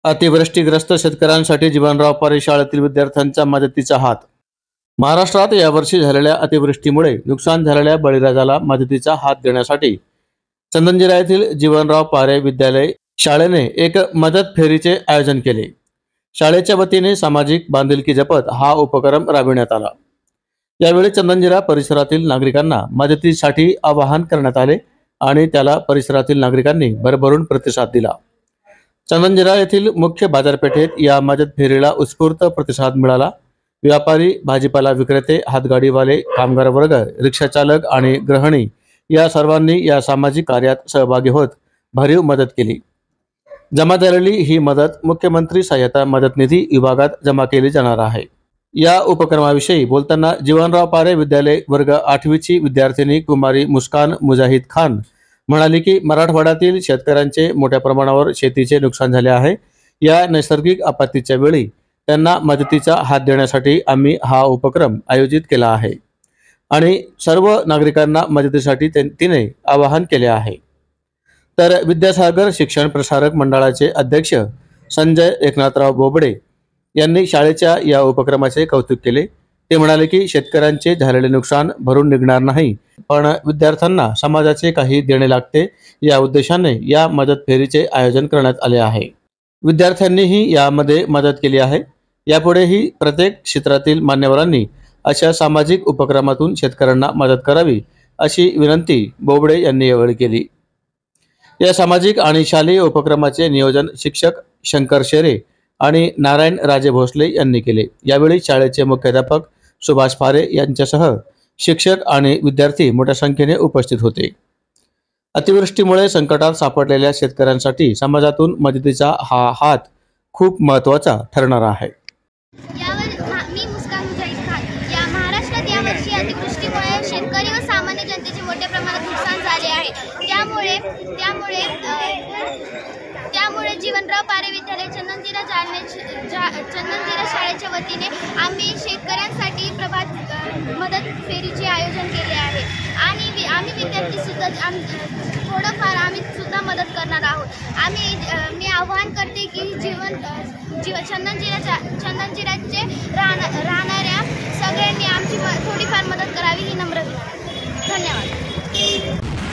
अतिवृष्टीग्रस्त शेतकऱ्यांसाठी जीवनराव पारे शाळेतील विद्यार्थ्यांच्या मदतीचा हात। महाराष्ट्रात यावर्षी झालेल्या अतिवृष्टीमुळे नुकसान झालेल्या बळीराजाला मदतीचा हात देण्यासाठी चंदनजिरा येथील जीवनराव पारे विद्यालय शाळेने एक मदत फेरीचे आयोजन केले। शाळेच्या वतीने सामाजिक बांधिलकी जपत हा उपक्रम राबविण्यात आला। यावेळी चंदनजिरा परिसरातील नागरिकांना मदतीसाठी आवाहन करण्यात आले आणि त्याला परिसरातील नागरिकांनी भरभरून प्रतिसाद दिला। चंदनजिरा येथील मुख्य बाजारपेठेत या मदत फेरीला उत्स्फूर्त प्रतिसाद मिळाला। व्यापारी, भाजीपाला विक्रेते, हातगाडीवाले, कामगार वर्ग, रिक्षा चालक आणि गृहिणी या सर्वांनी या सामाजिक कार्यात सहभागी होत भरीव मदत केली। जमा झालेली ही मदत मुख्यमंत्री सहायता मदत निधी विभागात जमा केली जाणार आहे। या उपक्रमाविषयी बोलताना जीवनराव पारे विद्यालय वर्ग 8वीची विद्यार्थिनी कुमारी मुस्कान मुजाहिद खान म्हणाली की मराठवाड्यातील शेतकऱ्यांचे मोठ्या प्रमाणावर शेतीचे नुकसान झाले आहे। या नैसर्गिक आपत्तीच्या वेळी त्यांना मदतीचा हात देण्यासाठी आम्ही हा उपक्रम आयोजित केला आहे आणि सर्व नागरिकांना मदतीसाठी तिने आवाहन केले आहे। तर विद्यासागर शिक्षण प्रसारक मंडळाचे अध्यक्ष संजय एकनाथराव बोबडे यांनी शाळेच्या या उपक्रमाचे कौतुक केले। ते म्हणाले की शेतकऱ्यांचे झालेले नुकसान भरून निघणार नाही, पण विद्यार्थ्यांना समाजाचे काही देणे लागते, या उद्देशाने या मदत फेरीचे आयोजन करण्यात आले आहे। विद्यार्थ्यांनीही यामध्ये मदत केली आहे। यापुढेही प्रत्येक क्षेत्रातील मान्यवरांनी अशा सामाजिक उपक्रमातून शेतकऱ्यांना मदत करावी अशी विनंती बोबडे यांनी यावेळी केली। या सामाजिक आणि शालेय उपक्रमाचे नियोजन शिक्षक शंकर शेरे आणि नारायण राजे भोसले यांनी केले। यावेळी शाळेचे मुख्याध्यापक सुभाष पारे यांच्यासह शिक्षक आणि विद्यार्थी मोठ्या संख्येने उपस्थित होते। अतिवृष्टीमुळे संकटात सापडलेल्या शेतकऱ्यांसाठी समाजातून मदतीचा हा हात खूप महत्त्वाचा ठरणार आहे। मी मुस्कान मुजाहिद खान। या महाराष्ट्रात यावर्षी अतिवृष्टीमुळे शेतकरी व सामान्य जनतेचे मोठ्या प्रमाणात नुकसान झाले आहे। त्यामुळे जीवनराव पारे विद्यालय चंदनजिरा शाळेच्या वतीने आम्ही शेतकऱ्यांसाठी मदत फेरीचे आयोजन केले आहे आणि आम्ही विद्यार्थी सुद्धा थोडंफार आम्ही सुद्धा मदत करणार आहोत। मी आवाहन करते की चंदनजिराचे राहणाऱ्या सगळ्यांनी आमची थोडीफार मदत करावी ही नम्र विनंती। धन्यवाद।